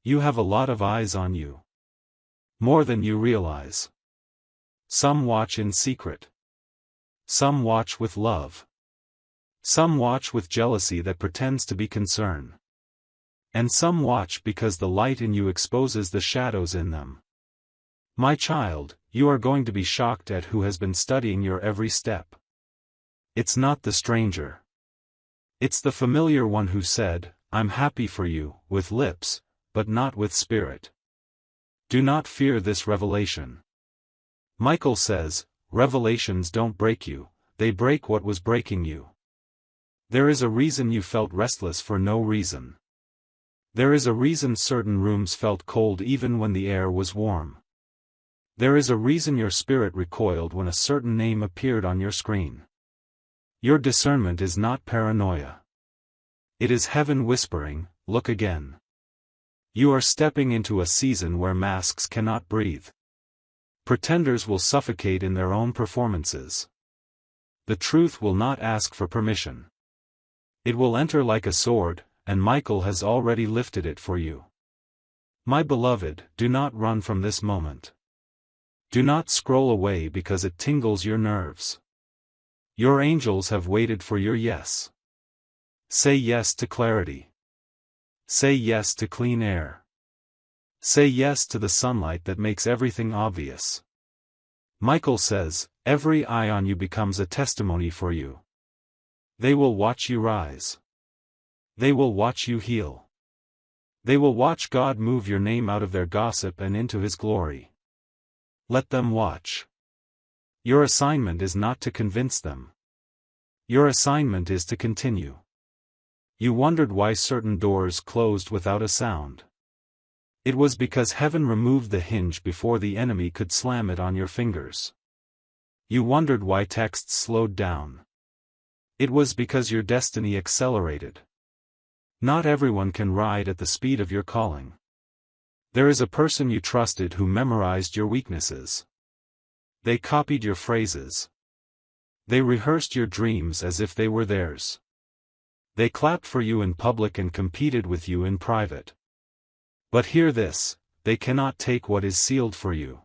You have a lot of eyes on you. More than you realize. Some watch in secret. Some watch with love. Some watch with jealousy that pretends to be concern. And some watch because the light in you exposes the shadows in them. My child, you are going to be shocked at who has been studying your every step. It's not the stranger. It's the familiar one who said, "I'm happy for you," with lips, but not with spirit. Do not fear this revelation. Michael says, revelations don't break you, they break what was breaking you. There is a reason you felt restless for no reason. There is a reason certain rooms felt cold even when the air was warm. There is a reason your spirit recoiled when a certain name appeared on your screen. Your discernment is not paranoia. It is heaven whispering, "Look again." You are stepping into a season where masks cannot breathe. Pretenders will suffocate in their own performances. The truth will not ask for permission. It will enter like a sword, and Michael has already lifted it for you. My beloved, do not run from this moment. Do not scroll away because it tingles your nerves. Your angels have waited for your yes. Say yes to clarity. Say yes to clean air. Say yes to the sunlight that makes everything obvious. Michael says, every eye on you becomes a testimony for you. They will watch you rise. They will watch you heal. They will watch God move your name out of their gossip and into His glory. Let them watch. Your assignment is not to convince them. Your assignment is to continue. You wondered why certain doors closed without a sound. It was because heaven removed the hinge before the enemy could slam it on your fingers. You wondered why texts slowed down. It was because your destiny accelerated. Not everyone can ride at the speed of your calling. There is a person you trusted who memorized your weaknesses. They copied your phrases. They rehearsed your dreams as if they were theirs. They clapped for you in public and competed with you in private. But hear this, they cannot take what is sealed for you.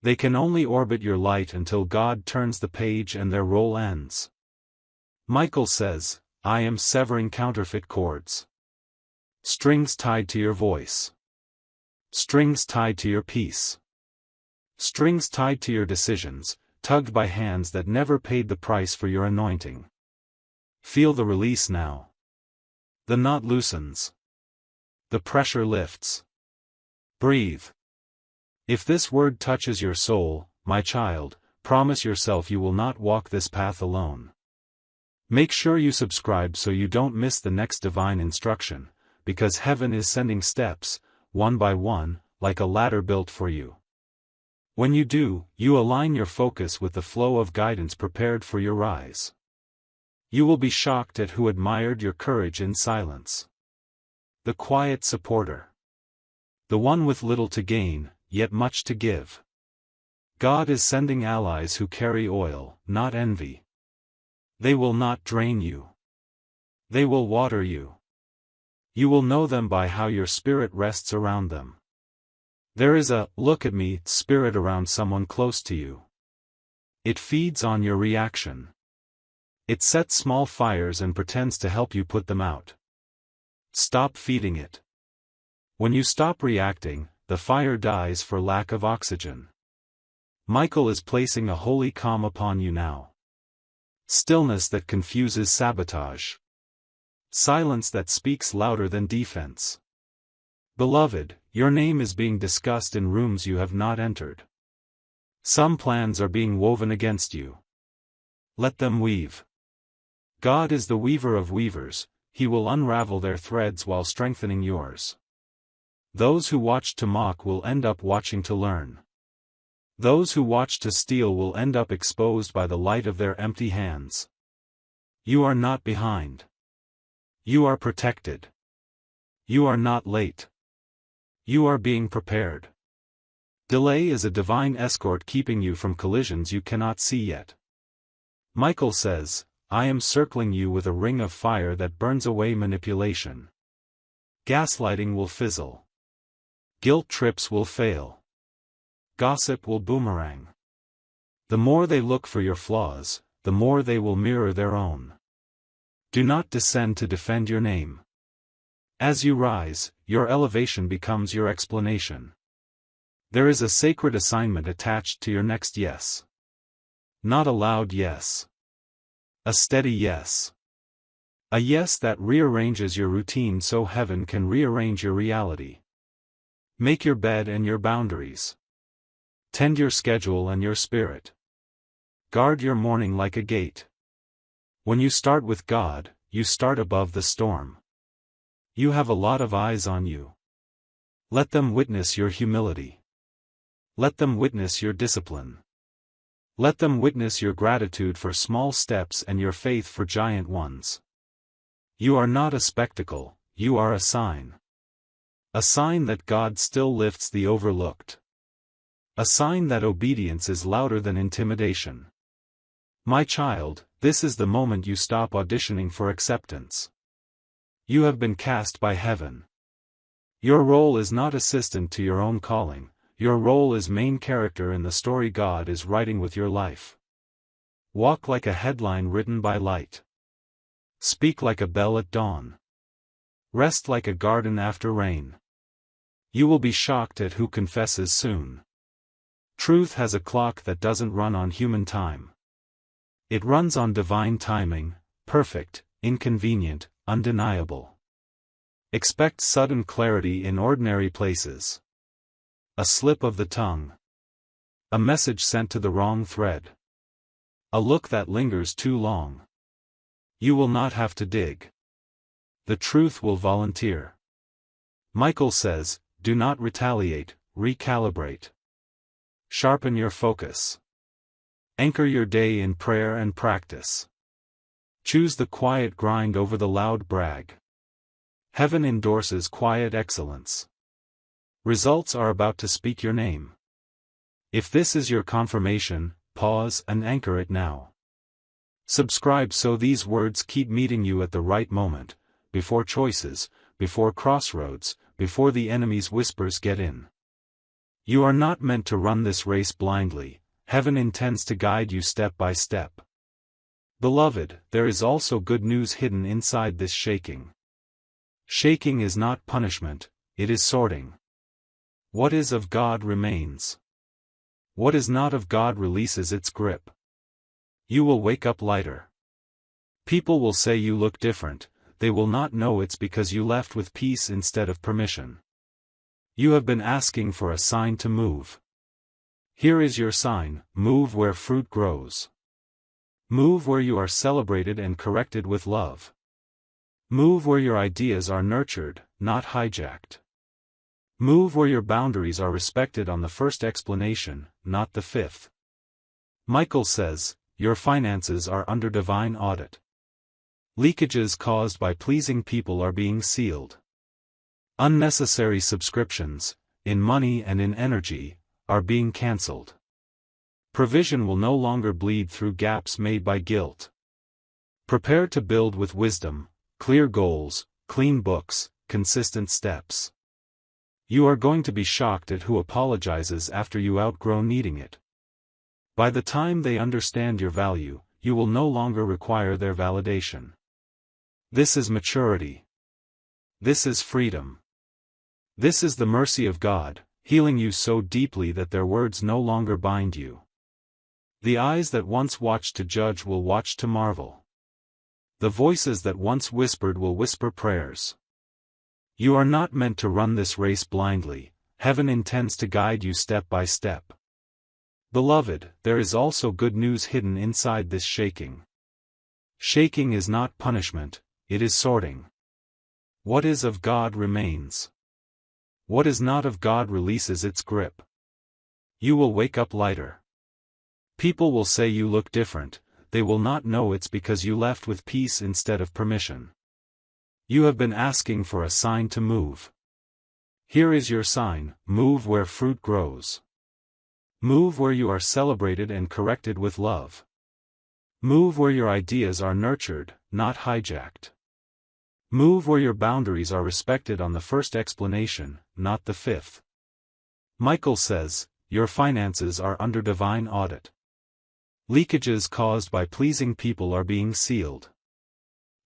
They can only orbit your light until God turns the page and their role ends. Michael says, I am severing counterfeit cords. Strings tied to your voice. Strings tied to your peace. Strings tied to your decisions, tugged by hands that never paid the price for your anointing. Feel the release now. The knot loosens. The pressure lifts. Breathe. If this word touches your soul, my child, promise yourself you will not walk this path alone. Make sure you subscribe so you don't miss the next divine instruction, because heaven is sending steps, one by one, like a ladder built for you. When you do, you align your focus with the flow of guidance prepared for your rise. You will be shocked at who admired your courage in silence. The quiet supporter. The one with little to gain, yet much to give. God is sending allies who carry oil, not envy. They will not drain you. They will water you. You will know them by how your spirit rests around them. There is a "look at me" spirit around someone close to you. It feeds on your reaction. It sets small fires and pretends to help you put them out. Stop feeding it. When you stop reacting, the fire dies for lack of oxygen. Michael is placing a holy calm upon you now. Stillness that confuses sabotage. Silence that speaks louder than defense. Beloved, your name is being discussed in rooms you have not entered. Some plans are being woven against you. Let them weave. God is the weaver of weavers, He will unravel their threads while strengthening yours. Those who watch to mock will end up watching to learn. Those who watch to steal will end up exposed by the light of their empty hands. You are not behind. You are protected. You are not late. You are being prepared. Delay is a divine escort keeping you from collisions you cannot see yet. Michael says, I am circling you with a ring of fire that burns away manipulation. Gaslighting will fizzle. Guilt trips will fail. Gossip will boomerang. The more they look for your flaws, the more they will mirror their own. Do not descend to defend your name. As you rise, your elevation becomes your explanation. There is a sacred assignment attached to your next yes. Not a loud yes. A steady yes. A yes that rearranges your routine so heaven can rearrange your reality. Make your bed and your boundaries. Tend your schedule and your spirit. Guard your morning like a gate. When you start with God, you start above the storm. You have a lot of eyes on you. Let them witness your humility. Let them witness your discipline. Let them witness your gratitude for small steps and your faith for giant ones. You are not a spectacle, you are a sign. A sign that God still lifts the overlooked. A sign that obedience is louder than intimidation. My child, this is the moment you stop auditioning for acceptance. You have been cast by heaven. Your role is not assistant to your own calling, your role is main character in the story God is writing with your life. Walk like a headline written by light. Speak like a bell at dawn. Rest like a garden after rain. You will be shocked at who confesses soon. Truth has a clock that doesn't run on human time. It runs on divine timing, perfect, inconvenient, undeniable. Expect sudden clarity in ordinary places. A slip of the tongue. A message sent to the wrong thread. A look that lingers too long. You will not have to dig. The truth will volunteer. Michael says, do not retaliate, recalibrate. Sharpen your focus. Anchor your day in prayer and practice. Choose the quiet grind over the loud brag. Heaven endorses quiet excellence. Results are about to speak your name. If this is your confirmation, pause and anchor it now. Subscribe so these words keep meeting you at the right moment, before choices, before crossroads, before the enemy's whispers get in. You are not meant to run this race blindly, heaven intends to guide you step by step. Beloved, there is also good news hidden inside this shaking. Shaking is not punishment, it is sorting. What is of God remains. What is not of God releases its grip. You will wake up lighter. People will say you look different, they will not know it's because you left with peace instead of permission. You have been asking for a sign to move. Here is your sign, move where fruit grows. Move where you are celebrated and corrected with love. Move where your ideas are nurtured, not hijacked. Move where your boundaries are respected on the first explanation, not the fifth. Michael says, your finances are under divine audit. Leakages caused by pleasing people are being sealed. Unnecessary subscriptions, in money and in energy, are being cancelled. Provision will no longer bleed through gaps made by guilt. Prepare to build with wisdom, clear goals, clean books, consistent steps. You are going to be shocked at who apologizes after you outgrow needing it. By the time they understand your value, you will no longer require their validation. This is maturity. This is freedom. This is the mercy of God, healing you so deeply that their words no longer bind you. The eyes that once watched to judge will watch to marvel. The voices that once whispered will whisper prayers. You are not meant to run this race blindly, heaven intends to guide you step by step. Beloved, there is also good news hidden inside this shaking. Shaking is not punishment, it is sorting. What is of God remains. What is not of God releases its grip. You will wake up lighter. People will say you look different, they will not know it's because you left with peace instead of permission. You have been asking for a sign to move. Here is your sign, move where fruit grows. Move where you are celebrated and corrected with love. Move where your ideas are nurtured, not hijacked. Move where your boundaries are respected on the first explanation, not the fifth. Michael says, your finances are under divine audit. Leakages caused by pleasing people are being sealed.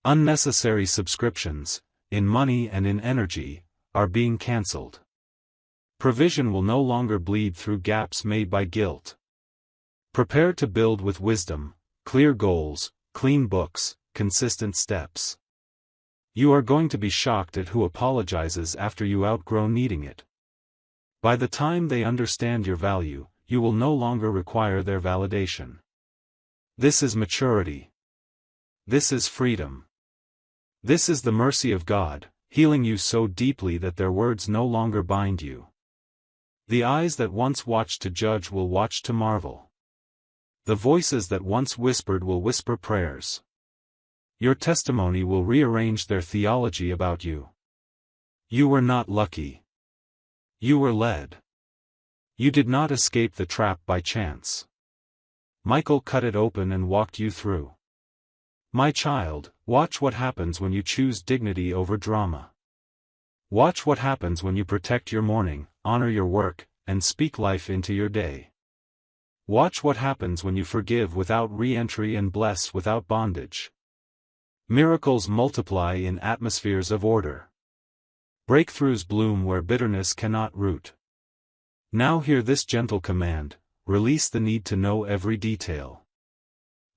Unnecessary subscriptions, in money and in energy, are being cancelled. Provision will no longer bleed through gaps made by guilt. Prepare to build with wisdom, clear goals, clean books, consistent steps. You are going to be shocked at who apologizes after you outgrow needing it. By the time they understand your value, you will no longer require their validation. This is maturity. This is freedom. This is the mercy of God, healing you so deeply that their words no longer bind you. The eyes that once watched to judge will watch to marvel. The voices that once whispered will whisper prayers. Your testimony will rearrange their theology about you. You were not lucky. You were led. You did not escape the trap by chance. Michael cut it open and walked you through. My child, watch what happens when you choose dignity over drama. Watch what happens when you protect your morning, honor your work, and speak life into your day. Watch what happens when you forgive without re-entry and bless without bondage. Miracles multiply in atmospheres of order. Breakthroughs bloom where bitterness cannot root. Now hear this gentle command, release the need to know every detail.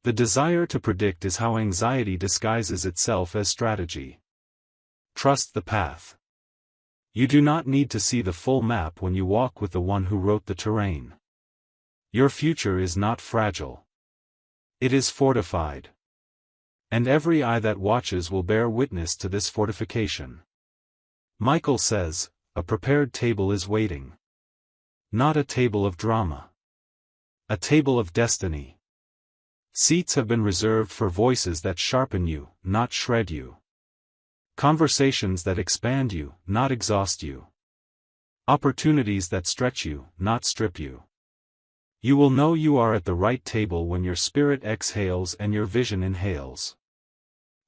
The desire to predict is how anxiety disguises itself as strategy. Trust the path. You do not need to see the full map when you walk with the one who wrote the terrain. Your future is not fragile. It is fortified. And every eye that watches will bear witness to this fortification. Michael says, a prepared table is waiting. Not a table of drama. A table of destiny. Seats have been reserved for voices that sharpen you, not shred you. Conversations that expand you, not exhaust you. Opportunities that stretch you, not strip you. You will know you are at the right table when your spirit exhales and your vision inhales.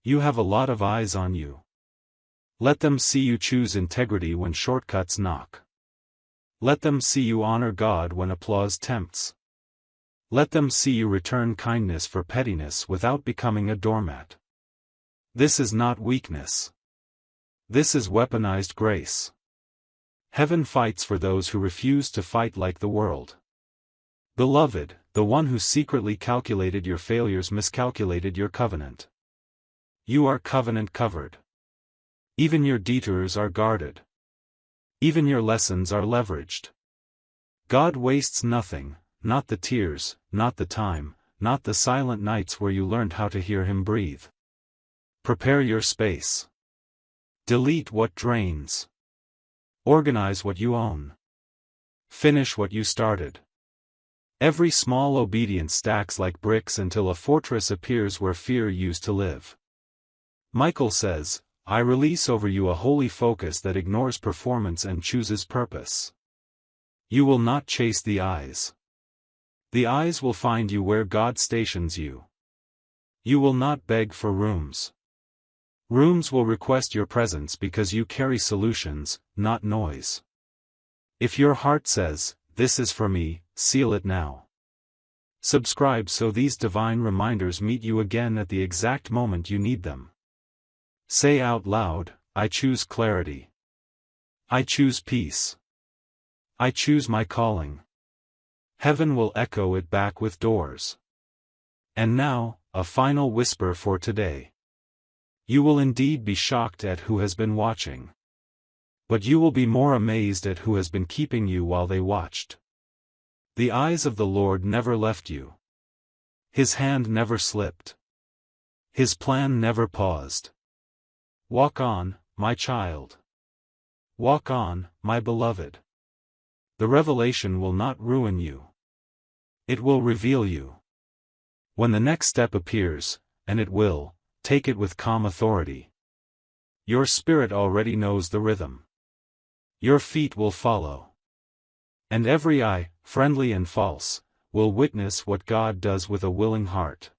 You have a lot of eyes on you. Let them see you choose integrity when shortcuts knock. Let them see you honor God when applause tempts. Let them see you return kindness for pettiness without becoming a doormat. This is not weakness. This is weaponized grace. Heaven fights for those who refuse to fight like the world. Beloved, the one who secretly calculated your failures miscalculated your covenant. You are covenant covered. Even your detours are guarded. Even your lessons are leveraged. God wastes nothing, not the tears, not the time, not the silent nights where you learned how to hear Him breathe. Prepare your space. Delete what drains. Organize what you own. Finish what you started. Every small obedience stacks like bricks until a fortress appears where fear used to live. Michael says, I release over you a holy focus that ignores performance and chooses purpose. You will not chase the eyes. The eyes will find you where God stations you. You will not beg for rooms. Rooms will request your presence because you carry solutions, not noise. If your heart says, this is for me, seal it now. Subscribe so these divine reminders meet you again at the exact moment you need them. Say out loud, I choose clarity. I choose peace. I choose my calling. Heaven will echo it back with doors. And now, a final whisper for today. You will indeed be shocked at who has been watching. But you will be more amazed at who has been keeping you while they watched. The eyes of the Lord never left you. His hand never slipped. His plan never paused. Walk on, my child. Walk on, my beloved. The revelation will not ruin you. It will reveal you. When the next step appears, and it will, take it with calm authority. Your spirit already knows the rhythm. Your feet will follow. And every eye, friendly and false, will witness what God does with a willing heart.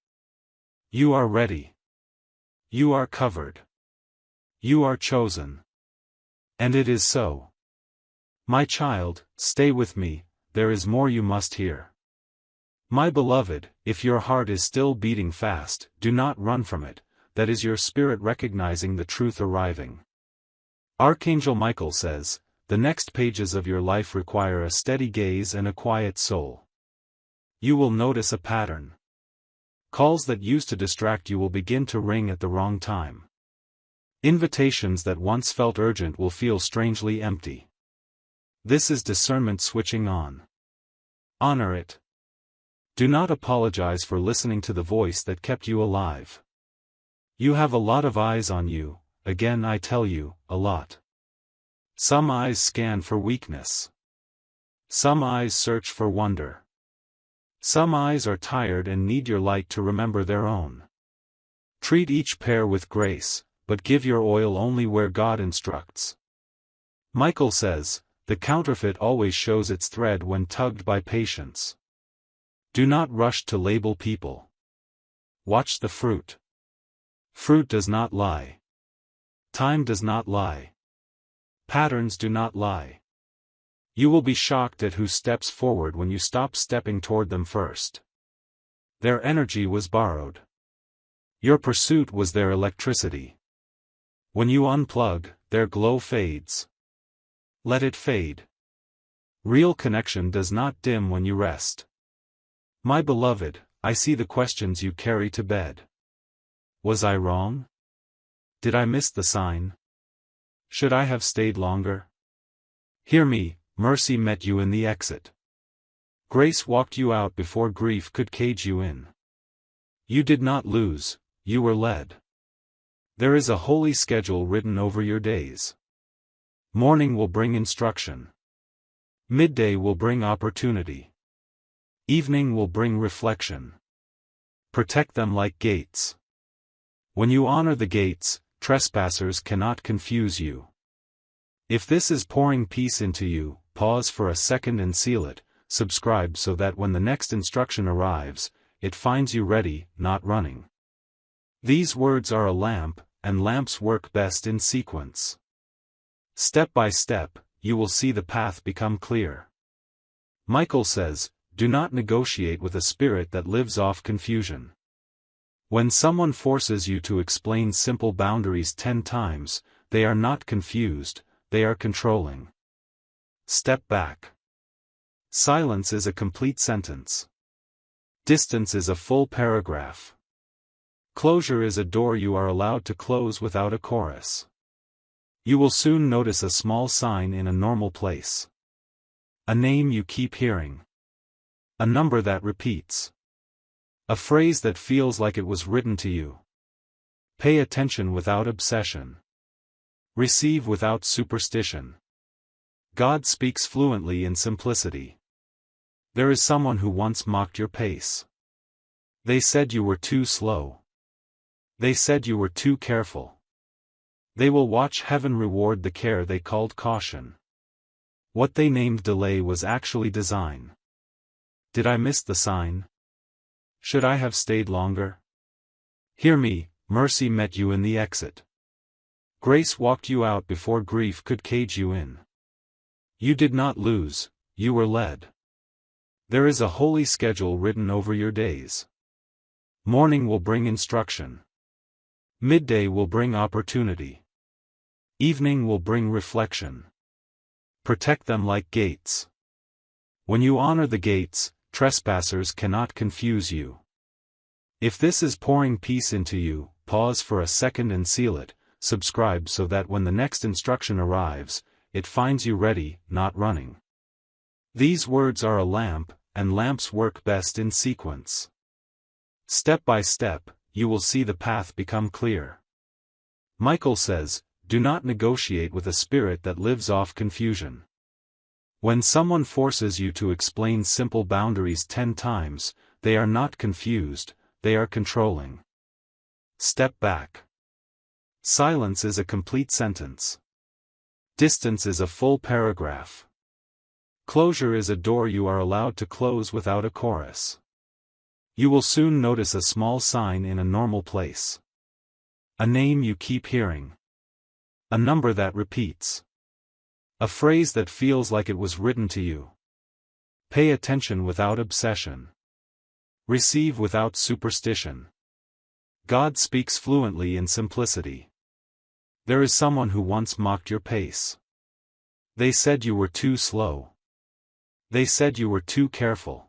You are ready. You are covered. You are chosen. And it is so. My child, stay with me, there is more you must hear. My beloved, if your heart is still beating fast, do not run from it, that is your spirit recognizing the truth arriving. Archangel Michael says, the next pages of your life require a steady gaze and a quiet soul. You will notice a pattern. Calls that used to distract you will begin to ring at the wrong time. Invitations that once felt urgent will feel strangely empty. This is discernment switching on. Honor it. Do not apologize for listening to the voice that kept you alive. You have a lot of eyes on you, again I tell you, a lot. Some eyes scan for weakness. Some eyes search for wonder. Some eyes are tired and need your light to remember their own. Treat each pair with grace, but give your oil only where God instructs. Michael says, the counterfeit always shows its thread when tugged by patience. Do not rush to label people. Watch the fruit. Fruit does not lie. Time does not lie. Patterns do not lie. You will be shocked at who steps forward when you stop stepping toward them first. Their energy was borrowed. Your pursuit was their electricity. When you unplug, their glow fades. Let it fade. Real connection does not dim when you rest. My beloved, I see the questions you carry to bed. Was I wrong? Did I miss the sign? Should I have stayed longer? Hear me, mercy met you in the exit. Grace walked you out before grief could cage you in. You did not lose, you were led. There is a holy schedule written over your days. Morning will bring instruction. Midday will bring opportunity. Evening will bring reflection. Protect them like gates. When you honor the gates, trespassers cannot confuse you. If this is pouring peace into you, pause for a second and seal it, subscribe so that when the next instruction arrives, it finds you ready, not running. These words are a lamp, and lamps work best in sequence. Step by step, you will see the path become clear. Michael says, do not negotiate with a spirit that lives off confusion. When someone forces you to explain simple boundaries 10 times, they are not confused, they are controlling. Step back. Silence is a complete sentence. Distance is a full paragraph. Closure is a door you are allowed to close without a chorus. You will soon notice a small sign in a normal place. A name you keep hearing. A number that repeats. A phrase that feels like it was written to you. Pay attention without obsession. Receive without superstition. God speaks fluently in simplicity. There is someone who once mocked your pace. They said you were too slow. They said you were too careful. They will watch heaven reward the care they called caution. What they named delay was actually design. Did I miss the sign? Should I have stayed longer? Hear me, mercy met you in the exit. Grace walked you out before grief could cage you in. You did not lose, you were led. There is a holy schedule written over your days. Morning will bring instruction. Midday will bring opportunity. Evening will bring reflection. Protect them like gates. When you honor the gates, trespassers cannot confuse you. If this is pouring peace into you, pause for a second and seal it, subscribe so that when the next instruction arrives, it finds you ready, not running. These words are a lamp, and lamps work best in sequence. Step by step, you will see the path become clear. Michael says, do not negotiate with a spirit that lives off confusion. When someone forces you to explain simple boundaries 10 times, they are not confused, they are controlling. Step back. Silence is a complete sentence. Distance is a full paragraph. Closure is a door you are allowed to close without a chorus. You will soon notice a small sign in a normal place. A name you keep hearing. A number that repeats. A phrase that feels like it was written to you. Pay attention without obsession. Receive without superstition. God speaks fluently in simplicity. There is someone who once mocked your pace. They said you were too slow. They said you were too careful.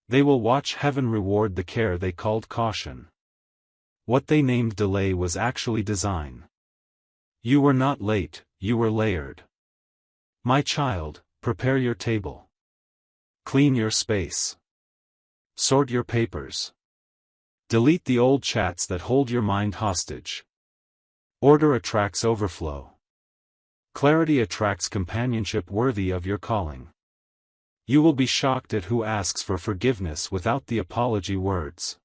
They will watch heaven reward the care they called caution. What they named delay was actually design. You were not late, you were layered. My child, prepare your table. Clean your space. Sort your papers. Delete the old chats that hold your mind hostage. Order attracts overflow. Clarity attracts companionship worthy of your calling. You will be shocked at who asks for forgiveness without the apology words.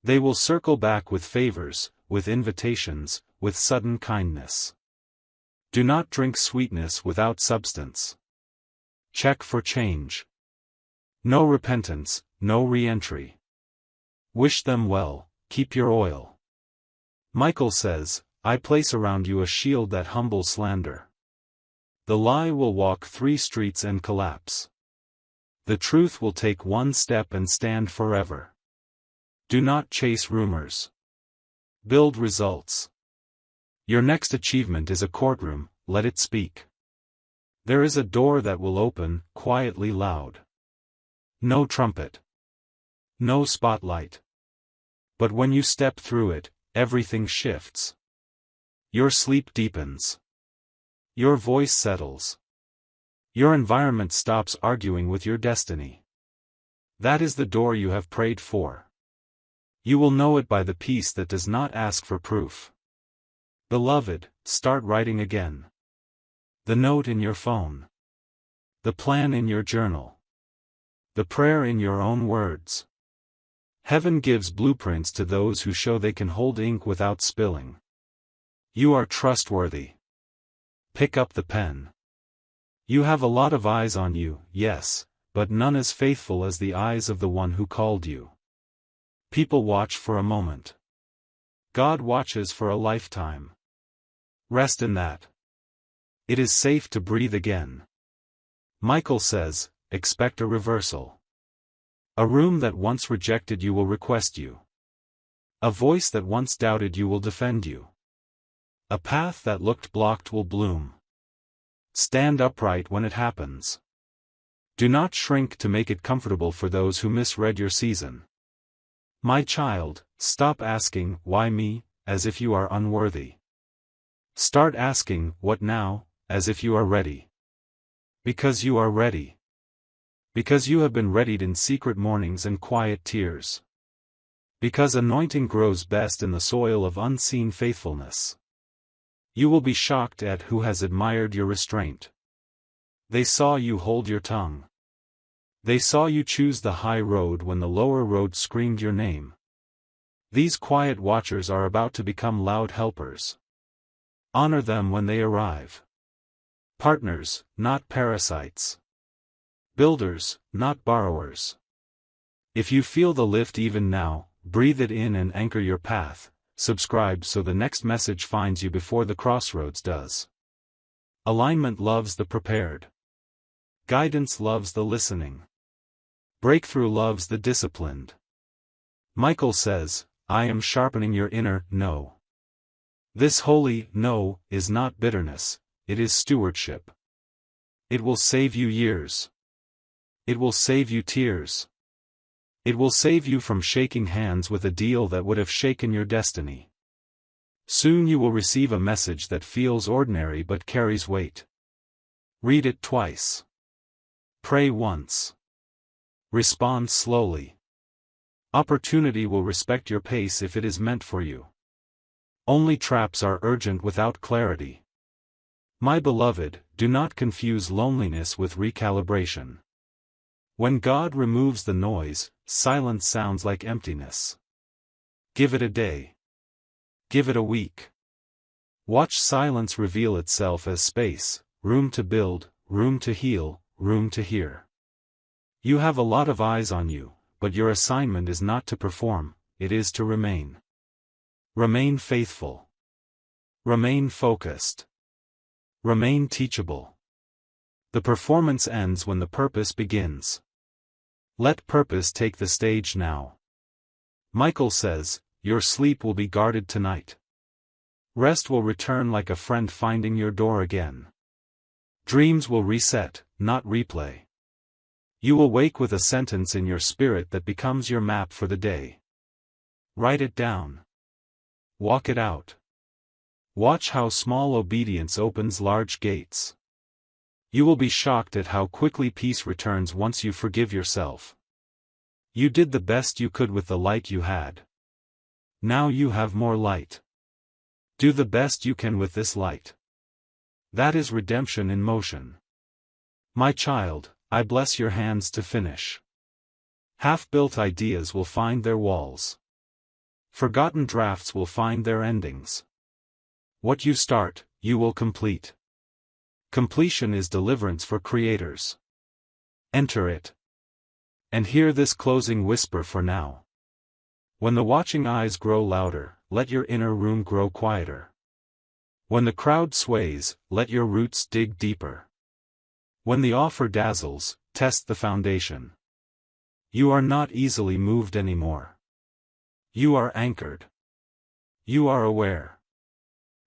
They will circle back with favors, with invitations, with sudden kindness. Do not drink sweetness without substance. Check for change. No repentance, no re-entry. Wish them well, keep your oil. Michael says, I place around you a shield that humbles slander. The lie will walk 3 streets and collapse. The truth will take 1 step and stand forever. Do not chase rumors. Build results. Your next achievement is a courtroom, let it speak. There is a door that will open, quietly loud. No trumpet. No spotlight. But when you step through it, everything shifts. Your sleep deepens. Your voice settles. Your environment stops arguing with your destiny. That is the door you have prayed for. You will know it by the peace that does not ask for proof. Beloved, start writing again. The note in your phone. The plan in your journal. The prayer in your own words. Heaven gives blueprints to those who show they can hold ink without spilling. You are trustworthy. Pick up the pen. You have a lot of eyes on you, yes, but none as faithful as the eyes of the one who called you. People watch for a moment. God watches for a lifetime. Rest in that. It is safe to breathe again. Michael says, expect a reversal. A room that once rejected you will request you. A voice that once doubted you will defend you. A path that looked blocked will bloom. Stand upright when it happens. Do not shrink to make it comfortable for those who misread your season. My child, stop asking, why me, as if you are unworthy. Start asking, what now, as if you are ready. Because you are ready. Because you have been readied in secret mornings and quiet tears. Because anointing grows best in the soil of unseen faithfulness. You will be shocked at who has admired your restraint. They saw you hold your tongue. They saw you choose the high road when the lower road screamed your name. These quiet watchers are about to become loud helpers. Honor them when they arrive. Partners, not parasites. Builders, not borrowers. If you feel the lift even now, breathe it in and anchor your path. Subscribe so the next message finds you before the crossroads does. Alignment loves the prepared. Guidance loves the listening. Breakthrough loves the disciplined. Michael says, I am sharpening your inner no. This holy no is not bitterness, it is stewardship. It will save you years. It will save you tears. It will save you from shaking hands with a deal that would have shaken your destiny. Soon you will receive a message that feels ordinary but carries weight. Read it twice. Pray once. Respond slowly. Opportunity will respect your pace if it is meant for you. Only traps are urgent without clarity. My beloved, do not confuse loneliness with recalibration. When God removes the noise, silence sounds like emptiness. Give it a day. Give it a week. Watch silence reveal itself as space, room to build, room to heal, room to hear. You have a lot of eyes on you, but your assignment is not to perform, it is to remain. Remain faithful. Remain focused. Remain teachable. The performance ends when the purpose begins. Let purpose take the stage now. Michael says, your sleep will be guarded tonight. Rest will return like a friend finding your door again. Dreams will reset, not replay. You will wake with a sentence in your spirit that becomes your map for the day. Write it down. Walk it out. Watch how small obedience opens large gates. You will be shocked at how quickly peace returns once you forgive yourself. You did the best you could with the light you had. Now you have more light. Do the best you can with this light. That is redemption in motion. My child, I bless your hands to finish. Half-built ideas will find their walls. Forgotten drafts will find their endings. What you start, you will complete. Completion is deliverance for creators. Enter it. And hear this closing whisper for now. When the watching eyes grow louder, let your inner room grow quieter. When the crowd sways, let your roots dig deeper. When the offer dazzles, test the foundation. You are not easily moved anymore. You are anchored. You are aware.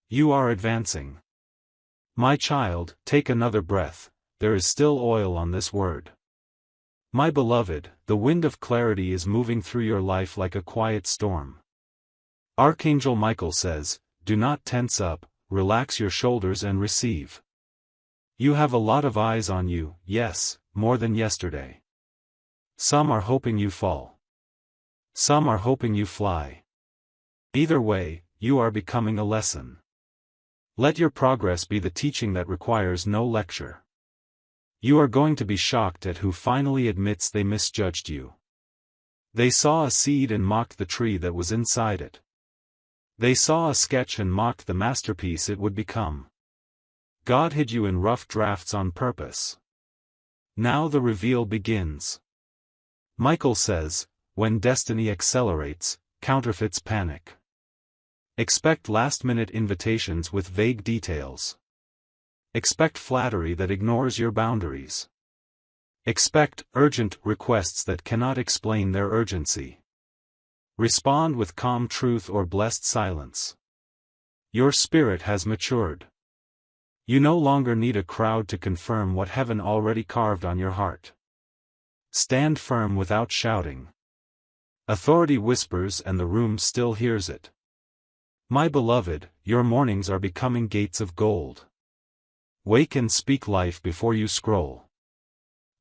You are advancing. My child, take another breath, there is still oil on this word. My beloved, the wind of clarity is moving through your life like a quiet storm. Archangel Michael says, do not tense up, relax your shoulders and receive. You have a lot of eyes on you, yes, more than yesterday. Some are hoping you fall. Some are hoping you fly. Either way, you are becoming a lesson. Let your progress be the teaching that requires no lecture. You are going to be shocked at who finally admits they misjudged you. They saw a seed and mocked the tree that was inside it. They saw a sketch and mocked the masterpiece it would become. God hid you in rough drafts on purpose. Now the reveal begins. Michael says, when destiny accelerates, counterfeits panic. Expect last-minute invitations with vague details. Expect flattery that ignores your boundaries. Expect urgent requests that cannot explain their urgency. Respond with calm truth or blessed silence. Your spirit has matured. You no longer need a crowd to confirm what heaven already carved on your heart. Stand firm without shouting. Authority whispers and the room still hears it. My beloved, your mornings are becoming gates of gold. Wake and speak life before you scroll.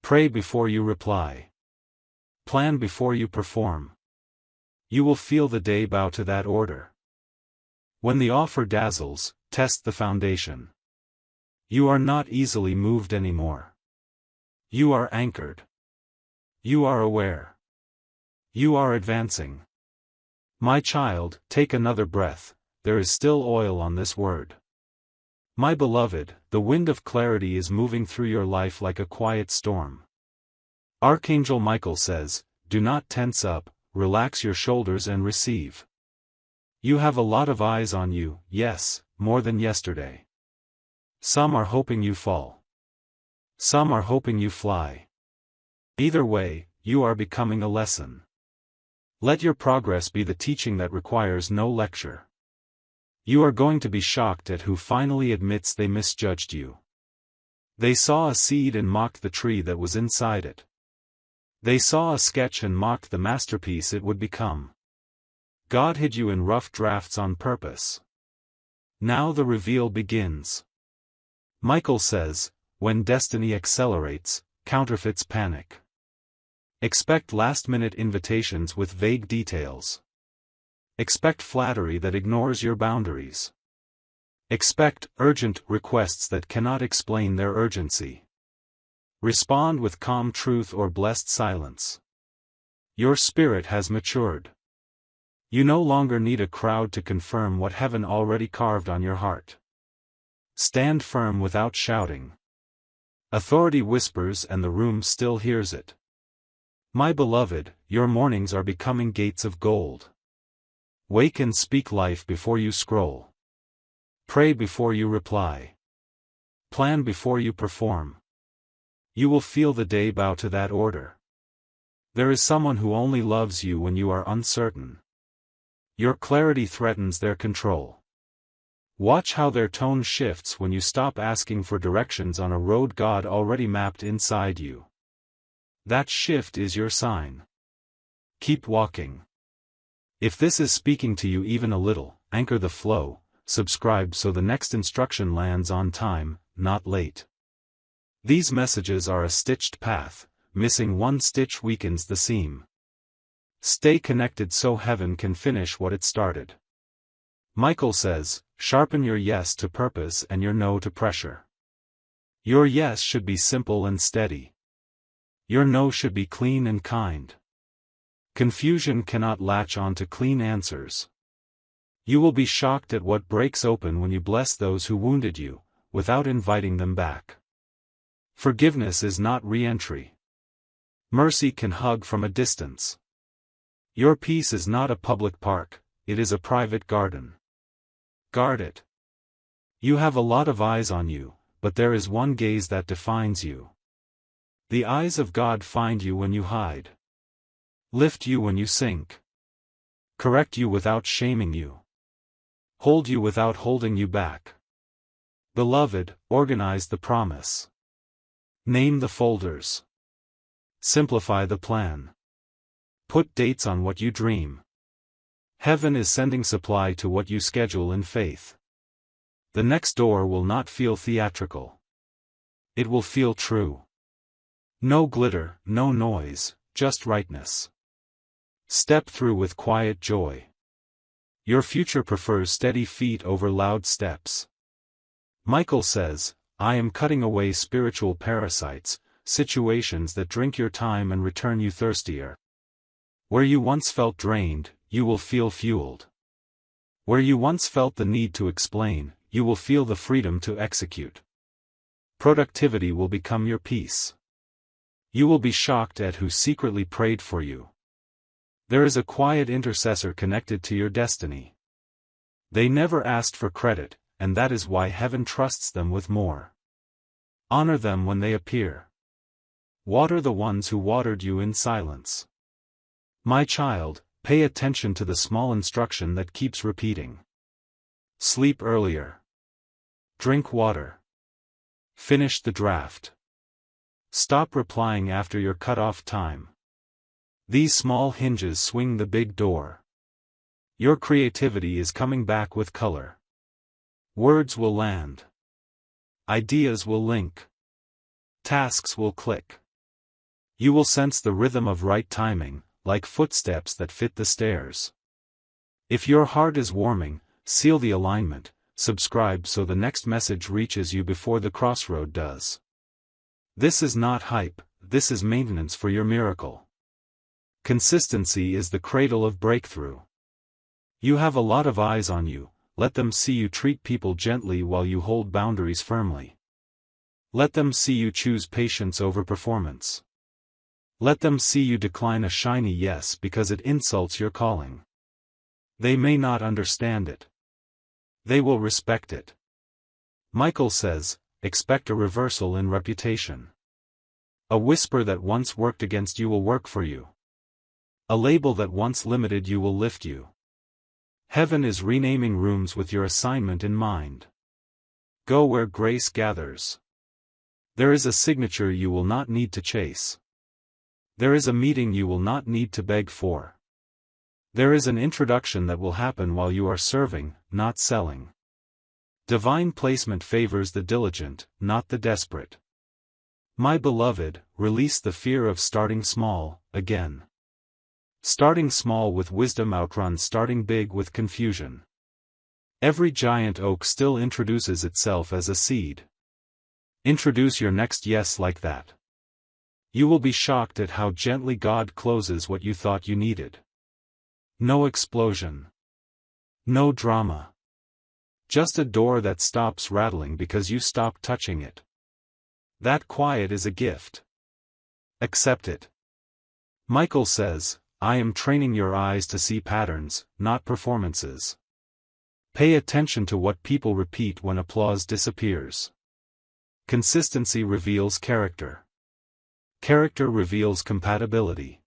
Pray before you reply. Plan before you perform. You will feel the day bow to that order. When the offer dazzles, test the foundation. You are not easily moved anymore. You are anchored. You are aware. You are advancing. My child, take another breath, there is still oil on this word. My beloved, the wind of clarity is moving through your life like a quiet storm. Archangel Michael says, do not tense up, relax your shoulders and receive. You have a lot of eyes on you, yes, more than yesterday. Some are hoping you fall. Some are hoping you fly. Either way, you are becoming a lesson. Let your progress be the teaching that requires no lecture. You are going to be shocked at who finally admits they misjudged you. They saw a seed and mocked the tree that was inside it. They saw a sketch and mocked the masterpiece it would become. God hid you in rough drafts on purpose. Now the reveal begins. Michael says, when destiny accelerates, counterfeits panic. Expect last-minute invitations with vague details. Expect flattery that ignores your boundaries. Expect urgent requests that cannot explain their urgency. Respond with calm truth or blessed silence. Your spirit has matured. You no longer need a crowd to confirm what heaven already carved on your heart. Stand firm without shouting. Authority whispers and the room still hears it. My beloved, your mornings are becoming gates of gold. Wake and speak life before you scroll. Pray before you reply. Plan before you perform. You will feel the day bow to that order. There is someone who only loves you when you are uncertain. Your clarity threatens their control. Watch how their tone shifts when you stop asking for directions on a road God already mapped inside you. That shift is your sign. Keep walking. If this is speaking to you even a little, anchor the flow, subscribe so the next instruction lands on time, not late. These messages are a stitched path, missing one stitch weakens the seam. Stay connected so heaven can finish what it started. Michael says, sharpen your yes to purpose and your no to pressure. Your yes should be simple and steady. Your no should be clean and kind. Confusion cannot latch on to clean answers. You will be shocked at what breaks open when you bless those who wounded you, without inviting them back. Forgiveness is not re-entry. Mercy can hug from a distance. Your peace is not a public park, it is a private garden. Guard it. You have a lot of eyes on you, but there is one gaze that defines you. The eyes of God find you when you hide. Lift you when you sink. Correct you without shaming you. Hold you without holding you back. Beloved, organize the promise. Name the folders. Simplify the plan. Put dates on what you dream. Heaven is sending supply to what you schedule in faith. The next door will not feel theatrical. It will feel true. No glitter, no noise, just rightness. Step through with quiet joy. Your future prefers steady feet over loud steps. Michael says, I am cutting away spiritual parasites, situations that drink your time and return you thirstier. Where you once felt drained, you will feel fueled. Where you once felt the need to explain, you will feel the freedom to execute. Productivity will become your peace. You will be shocked at who secretly prayed for you. There is a quiet intercessor connected to your destiny. They never asked for credit, and that is why heaven trusts them with more. Honor them when they appear. Water the ones who watered you in silence. My child, pay attention to the small instruction that keeps repeating. Sleep earlier. Drink water. Finish the draft. Stop replying after your cut-off time. These small hinges swing the big door. Your creativity is coming back with color. Words will land. Ideas will link. Tasks will click. You will sense the rhythm of right timing, like footsteps that fit the stairs. If your heart is warming, seal the alignment, subscribe so the next message reaches you before the crossroad does. This is not hype, this is maintenance for your miracle. Consistency is the cradle of breakthrough. You have a lot of eyes on you, let them see you treat people gently while you hold boundaries firmly. Let them see you choose patience over performance. Let them see you decline a shiny yes because it insults your calling. They may not understand it. They will respect it. Michael says, expect a reversal in reputation. A whisper that once worked against you will work for you. A label that once limited you will lift you. Heaven is renaming rooms with your assignment in mind. Go where grace gathers. There is a signature you will not need to chase. There is a meeting you will not need to beg for. There is an introduction that will happen while you are serving, not selling. Divine placement favors the diligent, not the desperate. My beloved, release the fear of starting small, again. Starting small with wisdom outruns starting big with confusion. Every giant oak still introduces itself as a seed. Introduce your next yes like that. You will be shocked at how gently God closes what you thought you needed. No explosion. No drama. Just a door that stops rattling because you stopped touching it. That quiet is a gift. Accept it. Michael says, I am training your eyes to see patterns, not performances. Pay attention to what people repeat when applause disappears. Consistency reveals character. Character reveals compatibility.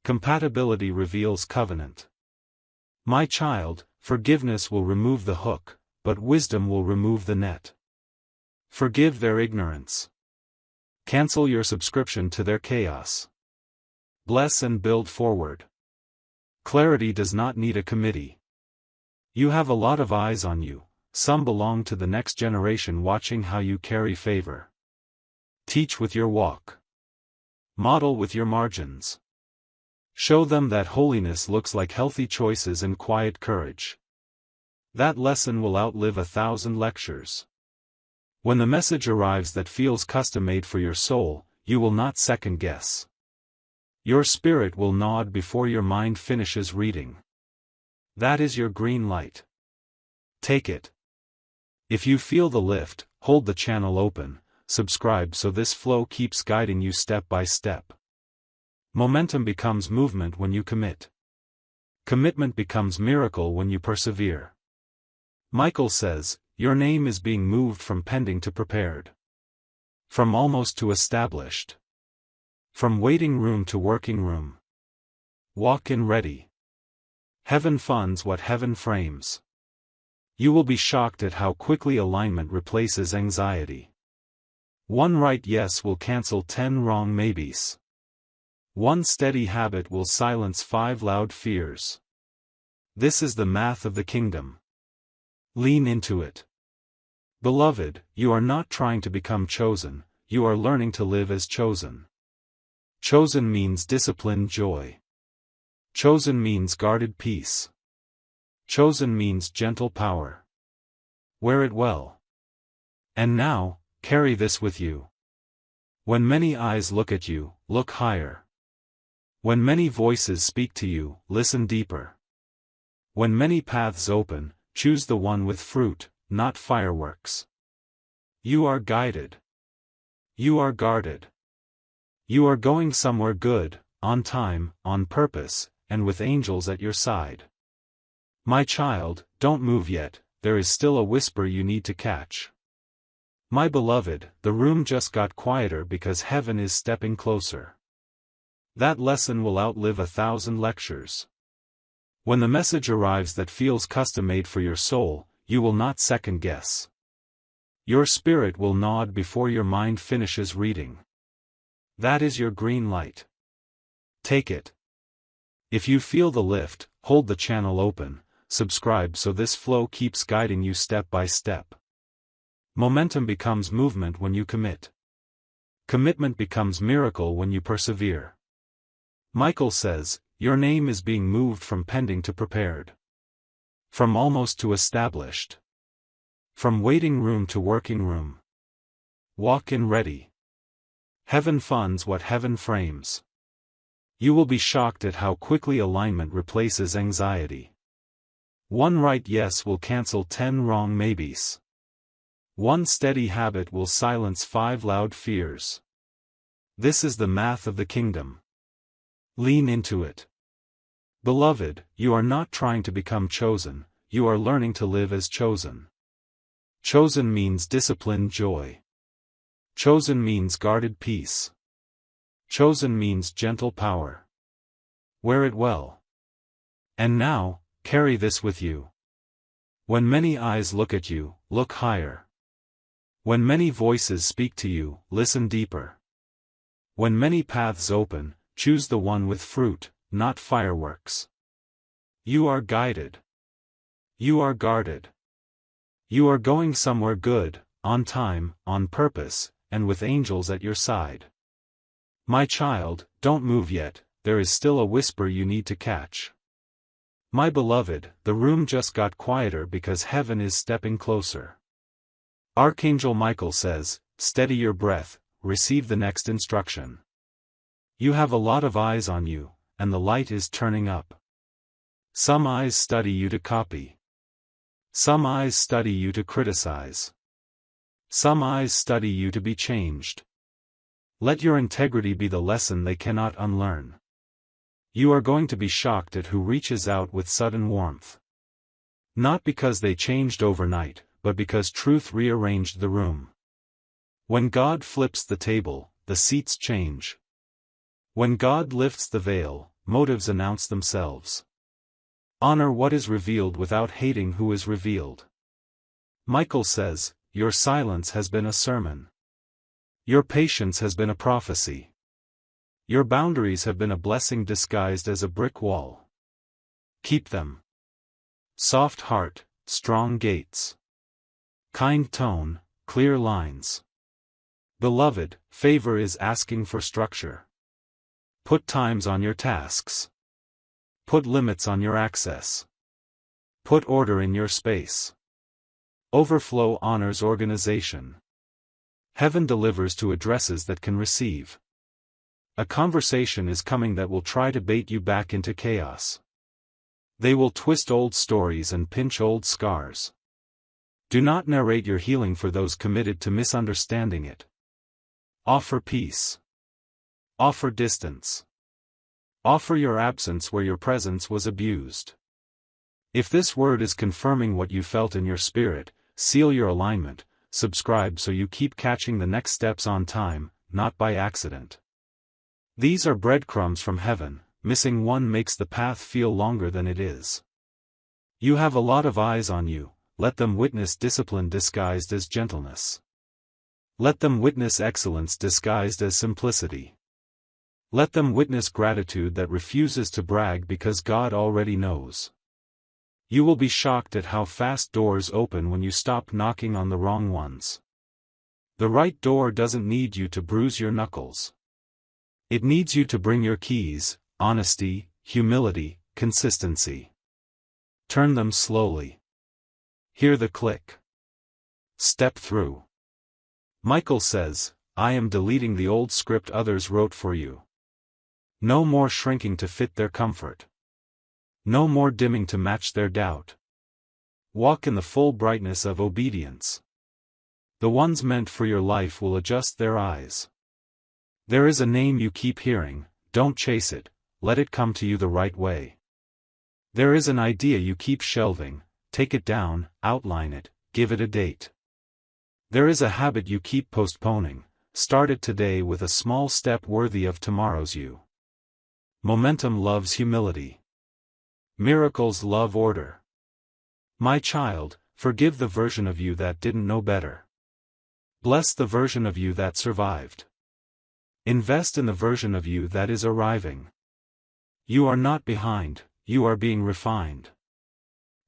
Compatibility reveals covenant. My child, forgiveness will remove the hook, but wisdom will remove the net. Forgive their ignorance. Cancel your subscription to their chaos. Bless and build forward. Clarity does not need a committee. You have a lot of eyes on you, some belong to the next generation watching how you carry favor. Teach with your walk. Model with your margins. Show them that holiness looks like healthy choices and quiet courage. That lesson will outlive 1,000 lectures. When the message arrives that feels custom-made for your soul, you will not second-guess. Your spirit will nod before your mind finishes reading. That is your green light. Take it. If you feel the lift, hold the channel open, subscribe so this flow keeps guiding you step by step. Momentum becomes movement when you commit. Commitment becomes miracle when you persevere. Michael says, your name is being moved from pending to prepared. From almost to established. From waiting room to working room. Walk in ready. Heaven funds what heaven frames. You will be shocked at how quickly alignment replaces anxiety. One right yes will cancel 10 wrong maybes. One steady habit will silence 5 loud fears. This is the math of the kingdom. Lean into it. Beloved, you are not trying to become chosen, you are learning to live as chosen. Chosen means disciplined joy. Chosen means guarded peace. Chosen means gentle power. Wear it well. And now, carry this with you. When many eyes look at you, look higher. When many voices speak to you, listen deeper. When many paths open, choose the one with fruit, not fireworks. You are guided. You are guarded. You are going somewhere good, on time, on purpose, and with angels at your side. My child, don't move yet, there is still a whisper you need to catch. My beloved, the room just got quieter because heaven is stepping closer. That lesson will outlive 1,000 lectures. When the message arrives that feels custom-made for your soul, you will not second-guess. Your spirit will nod before your mind finishes reading. That is your green light. Take it. If you feel the lift, hold the channel open, subscribe so this flow keeps guiding you step by step. Momentum becomes movement when you commit. Commitment becomes miracle when you persevere. Michael says, your name is being moved from pending to prepared. From almost to established. From waiting room to working room. Walk in ready. Heaven funds what heaven frames. You will be shocked at how quickly alignment replaces anxiety. One right yes will cancel 10 wrong maybes. One steady habit will silence 5 loud fears. This is the math of the kingdom. Lean into it. Beloved, you are not trying to become chosen, you are learning to live as chosen. Chosen means disciplined joy. Chosen means guarded peace. Chosen means gentle power. Wear it well. And now, carry this with you. When many eyes look at you, look higher. When many voices speak to you, listen deeper. When many paths open, choose the one with fruit, not fireworks. You are guided. You are guarded. You are going somewhere good, on time, on purpose, and with angels at your side. My child, don't move yet, there is still a whisper you need to catch. My beloved, the room just got quieter because heaven is stepping closer. Archangel Michael says, steady your breath, receive the next instruction. You have a lot of eyes on you, and the light is turning up. Some eyes study you to copy. Some eyes study you to criticize. Some eyes study you to be changed. Let your integrity be the lesson they cannot unlearn. You are going to be shocked at who reaches out with sudden warmth. Not because they changed overnight, but because truth rearranged the room. When God flips the table, the seats change. When God lifts the veil, motives announce themselves. Honor what is revealed without hating who is revealed. Michael says, your silence has been a sermon. Your patience has been a prophecy. Your boundaries have been a blessing disguised as a brick wall. Keep them. Soft heart, strong gates. Kind tone, clear lines. Beloved, favor is asking for structure. Put times on your tasks. Put limits on your access. Put order in your space. Overflow honors organization. Heaven delivers to addresses that can receive. A conversation is coming that will try to bait you back into chaos. They will twist old stories and pinch old scars. Do not narrate your healing for those committed to misunderstanding it. Offer peace. Offer distance. Offer your absence where your presence was abused. If this word is confirming what you felt in your spirit, seal your alignment, subscribe so you keep catching the next steps on time, not by accident. These are breadcrumbs from heaven, missing one makes the path feel longer than it is. You have a lot of eyes on you, let them witness discipline disguised as gentleness. Let them witness excellence disguised as simplicity. Let them witness gratitude that refuses to brag because God already knows. You will be shocked at how fast doors open when you stop knocking on the wrong ones. The right door doesn't need you to bruise your knuckles. It needs you to bring your keys, honesty, humility, consistency. Turn them slowly. Hear the click. Step through. Michael says, I am deleting the old script others wrote for you. No more shrinking to fit their comfort. No more dimming to match their doubt. Walk in the full brightness of obedience. The ones meant for your life will adjust their eyes. There is a name you keep hearing, don't chase it, let it come to you the right way. There is an idea you keep shelving, take it down, outline it, give it a date. There is a habit you keep postponing, start it today with a small step worthy of tomorrow's you. Momentum loves humility. Miracles love order. My child, forgive the version of you that didn't know better. Bless the version of you that survived. Invest in the version of you that is arriving. You are not behind, you are being refined.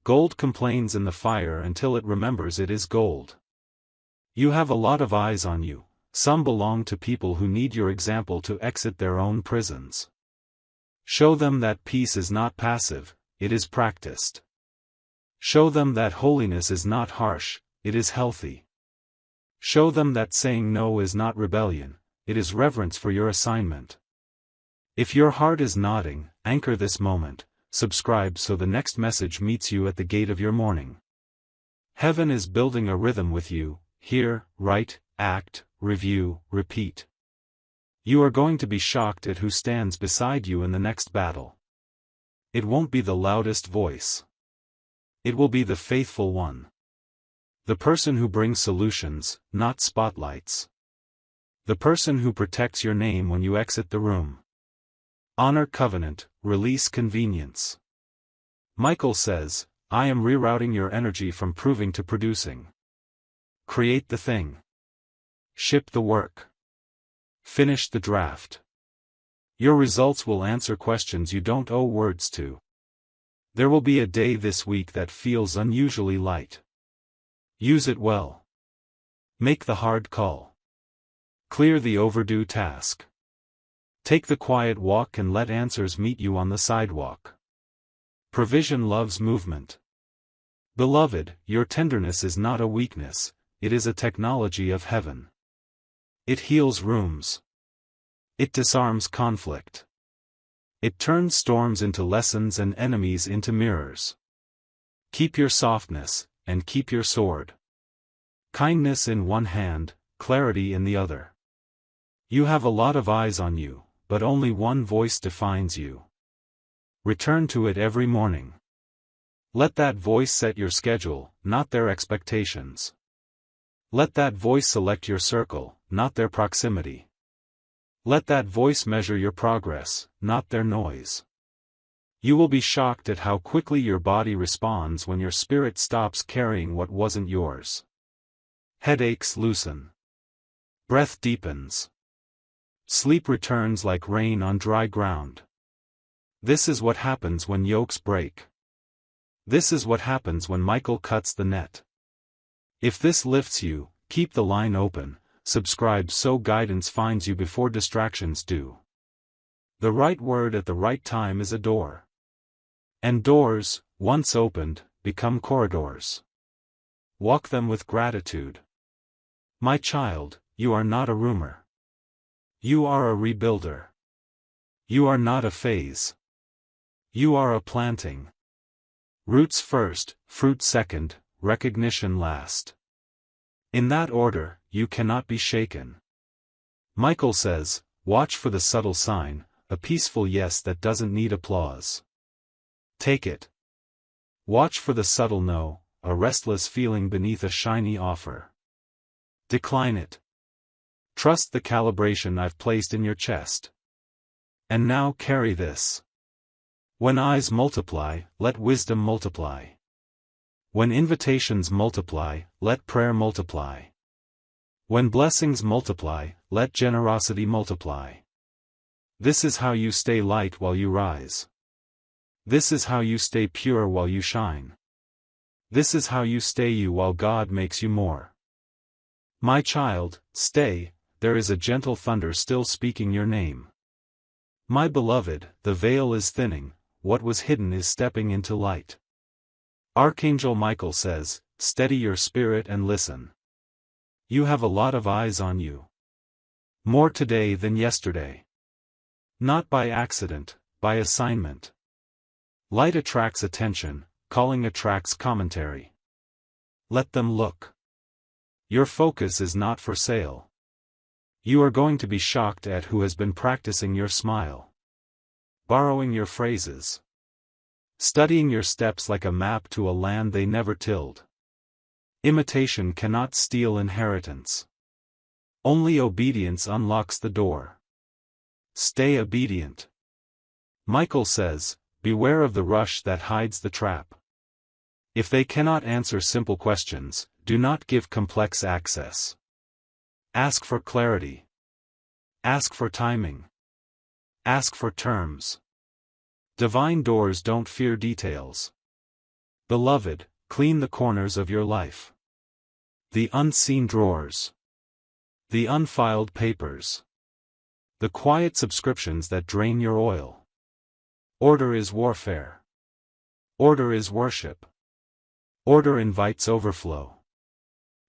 Gold complains in the fire until it remembers it is gold. You have a lot of eyes on you, some belong to people who need your example to exit their own prisons. Show them that peace is not passive, it is practiced. Show them that holiness is not harsh, it is healthy. Show them that saying no is not rebellion, it is reverence for your assignment. If your heart is nodding, anchor this moment, subscribe so the next message meets you at the gate of your morning. Heaven is building a rhythm with you, hear, write, act, review, repeat. You are going to be shocked at who stands beside you in the next battle. It won't be the loudest voice. It will be the faithful one. The person who brings solutions, not spotlights. The person who protects your name when you exit the room. Honor covenant, release convenience. Michael says, I am rerouting your energy from proving to producing. Create the thing. Ship the work. Finish the draft. Your results will answer questions you don't owe words to. There will be a day this week that feels unusually light. Use it well. Make the hard call. Clear the overdue task. Take the quiet walk and let answers meet you on the sidewalk. Provision loves movement. Beloved, your tenderness is not a weakness, it is a technology of heaven. It heals rooms. It disarms conflict. It turns storms into lessons and enemies into mirrors. Keep your softness, and keep your sword. Kindness in one hand, clarity in the other. You have a lot of eyes on you, but only one voice defines you. Return to it every morning. Let that voice set your schedule, not their expectations. Let that voice select your circle, not their proximity. Let that voice measure your progress, not their noise. You will be shocked at how quickly your body responds when your spirit stops carrying what wasn't yours. Headaches loosen. Breath deepens. Sleep returns like rain on dry ground. This is what happens when yokes break. This is what happens when Michael cuts the net. If this lifts you, keep the line open, subscribe so guidance finds you before distractions do. The right word at the right time is a door. And doors, once opened, become corridors. Walk them with gratitude. My child, you are not a rumor. You are a rebuilder. You are not a phase. You are a planting. Roots first, fruit second, recognition last. In that order, you cannot be shaken. Michael says, watch for the subtle sign, a peaceful yes that doesn't need applause. Take it. Watch for the subtle no, a restless feeling beneath a shiny offer. Decline it. Trust the calibration I've placed in your chest. And now carry this. When eyes multiply, let wisdom multiply. When invitations multiply, let prayer multiply. When blessings multiply, let generosity multiply. This is how you stay light while you rise. This is how you stay pure while you shine. This is how you stay you while God makes you more. My child, stay, there is a gentle thunder still speaking your name. My beloved, the veil is thinning, what was hidden is stepping into light. Archangel Michael says, steady your spirit and listen. You have a lot of eyes on you. More today than yesterday. Not by accident, by assignment. Light attracts attention, calling attracts commentary. Let them look. Your focus is not for sale. You are going to be shocked at who has been practicing your smile. Borrowing your phrases. Studying your steps like a map to a land they never tilled. Imitation cannot steal inheritance. Only obedience unlocks the door. Stay obedient. Michael says, beware of the rush that hides the trap. If they cannot answer simple questions, do not give complex access. Ask for clarity. Ask for timing. Ask for terms. Divine doors don't fear details. Beloved, clean the corners of your life. The unseen drawers. The unfiled papers. The quiet subscriptions that drain your oil. Order is warfare. Order is worship. Order invites overflow.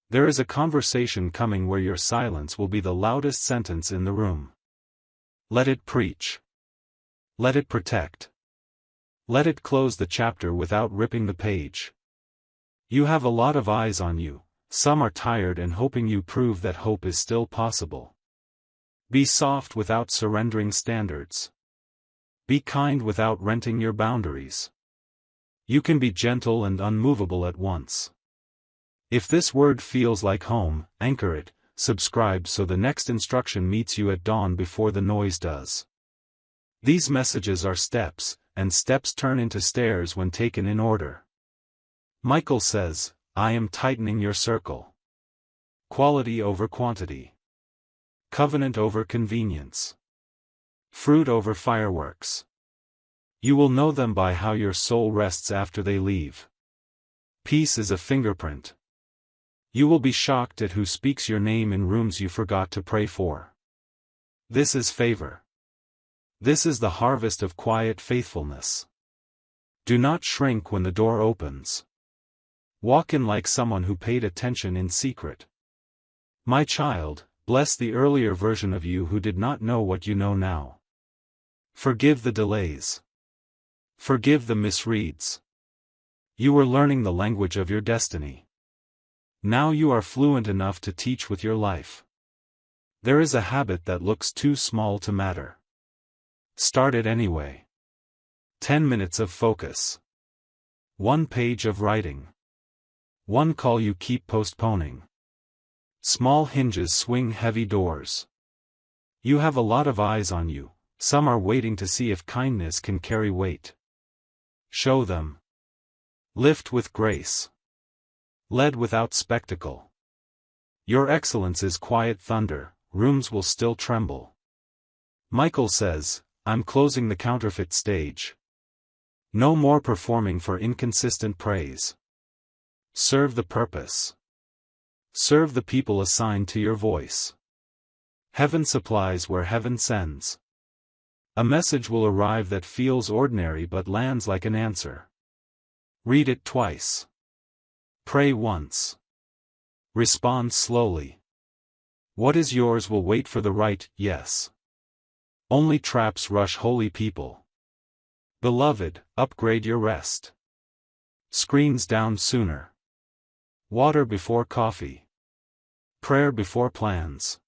There is a conversation coming where your silence will be the loudest sentence in the room. Let it preach. Let it protect. Let it close the chapter without ripping the page. You have a lot of eyes on you, some are tired and hoping you prove that hope is still possible. Be soft without surrendering standards. Be kind without renting your boundaries. You can be gentle and unmovable at once. If this word feels like home, anchor it, subscribe so the next instruction meets you at dawn before the noise does. These messages are steps, and steps turn into stairs when taken in order. Michael says, I am tightening your circle. Quality over quantity. Covenant over convenience. Fruit over fireworks. You will know them by how your soul rests after they leave. Peace is a fingerprint. You will be shocked at who speaks your name in rooms you forgot to pray for. This is favor. This is the harvest of quiet faithfulness. Do not shrink when the door opens. Walk in like someone who paid attention in secret. My child, bless the earlier version of you who did not know what you know now. Forgive the delays. Forgive the misreads. You were learning the language of your destiny. Now you are fluent enough to teach with your life. There is a habit that looks too small to matter. Start it anyway. 10 minutes of focus. 1 page of writing. 1 call you keep postponing. Small hinges swing heavy doors. You have a lot of eyes on you, some are waiting to see if kindness can carry weight. Show them. Lift with grace. Lead without spectacle. Your excellence is quiet thunder, rooms will still tremble. Michael says, I'm closing the counterfeit stage. No more performing for inconsistent praise. Serve the purpose. Serve the people assigned to your voice. Heaven supplies where heaven sends. A message will arrive that feels ordinary but lands like an answer. Read it twice. Pray once. Respond slowly. What is yours will wait for the right yes. Only traps rush holy people. Beloved, upgrade your rest. Screens down sooner. Water before coffee. Prayer before plans.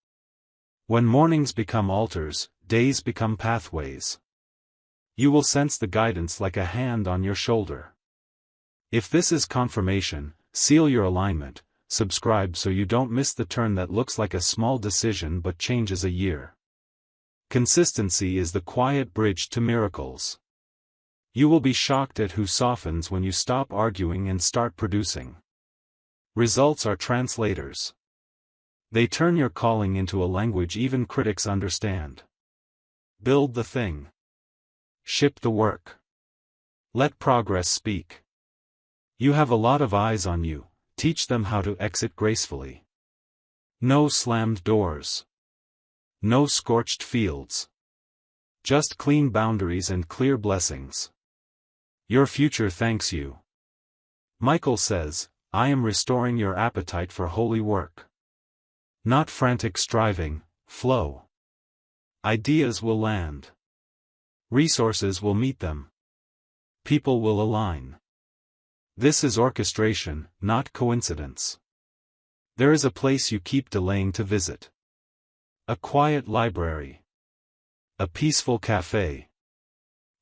When mornings become altars, days become pathways. You will sense the guidance like a hand on your shoulder. If this is confirmation, seal your alignment, subscribe so you don't miss the turn that looks like a small decision but changes a year. Consistency is the quiet bridge to miracles. You will be shocked at who softens when you stop arguing and start producing. Results are translators. They turn your calling into a language even critics understand. Build the thing. Ship the work. Let progress speak. You have a lot of eyes on you, teach them how to exit gracefully. No slammed doors. No scorched fields. Just clean boundaries and clear blessings. Your future thanks you. Michael says, I am restoring your appetite for holy work. Not frantic striving, flow. Ideas will land. Resources will meet them. People will align. This is orchestration, not coincidence. There is a place you keep delaying to visit. A quiet library. A peaceful cafe.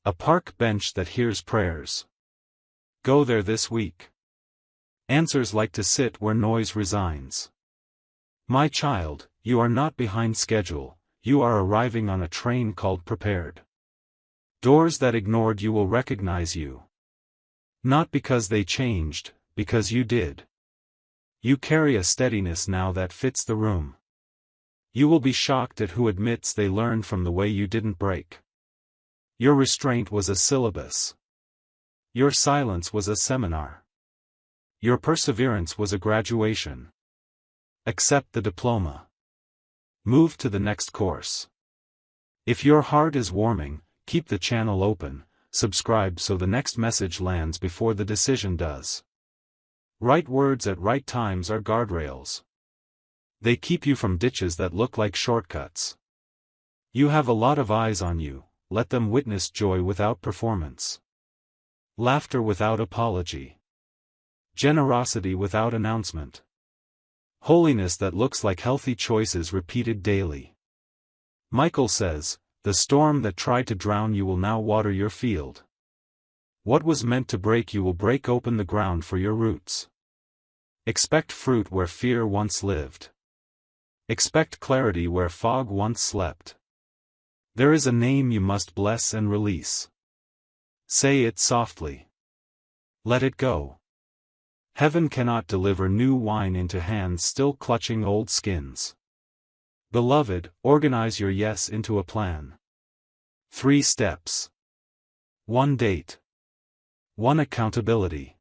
A park bench that hears prayers. Go there this week. Answers like to sit where noise resigns. My child, you are not behind schedule, you are arriving on a train called prepared. Doors that ignored you will recognize you. Not because they changed, because you did. You carry a steadiness now that fits the room. You will be shocked at who admits they learned from the way you didn't break. Your restraint was a syllabus. Your silence was a seminar. Your perseverance was a graduation. Accept the diploma. Move to the next course. If your heart is warming, keep the channel open, subscribe so the next message lands before the decision does. Right words at right times are guardrails. They keep you from ditches that look like shortcuts. You have a lot of eyes on you, let them witness joy without performance. Laughter without apology. Generosity without announcement. Holiness that looks like healthy choices repeated daily. Michael says, the storm that tried to drown you will now water your field. What was meant to break you will break open the ground for your roots. Expect fruit where fear once lived. Expect clarity where fog once slept. There is a name you must bless and release. Say it softly. Let it go. Heaven cannot deliver new wine into hands still clutching old skins. Beloved, organize your yes into a plan. 3 steps. 1 date. 1 accountability.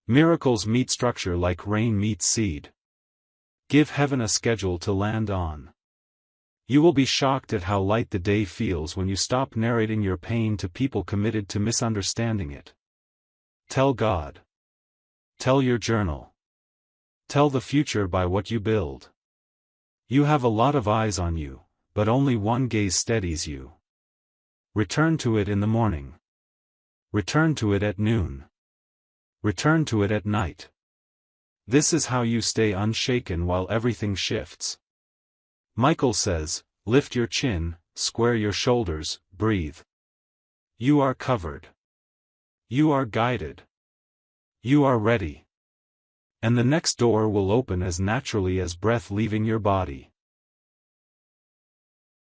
Miracles meet structure like rain meets seed. Give heaven a schedule to land on. You will be shocked at how light the day feels when you stop narrating your pain to people committed to misunderstanding it. Tell God. Tell your journal. Tell the future by what you build. You have a lot of eyes on you, but only one gaze steadies you. Return to it in the morning. Return to it at noon. Return to it at night. This is how you stay unshaken while everything shifts. Michael says, lift your chin, square your shoulders, breathe. You are covered. You are guided. You are ready. And the next door will open as naturally as breath leaving your body.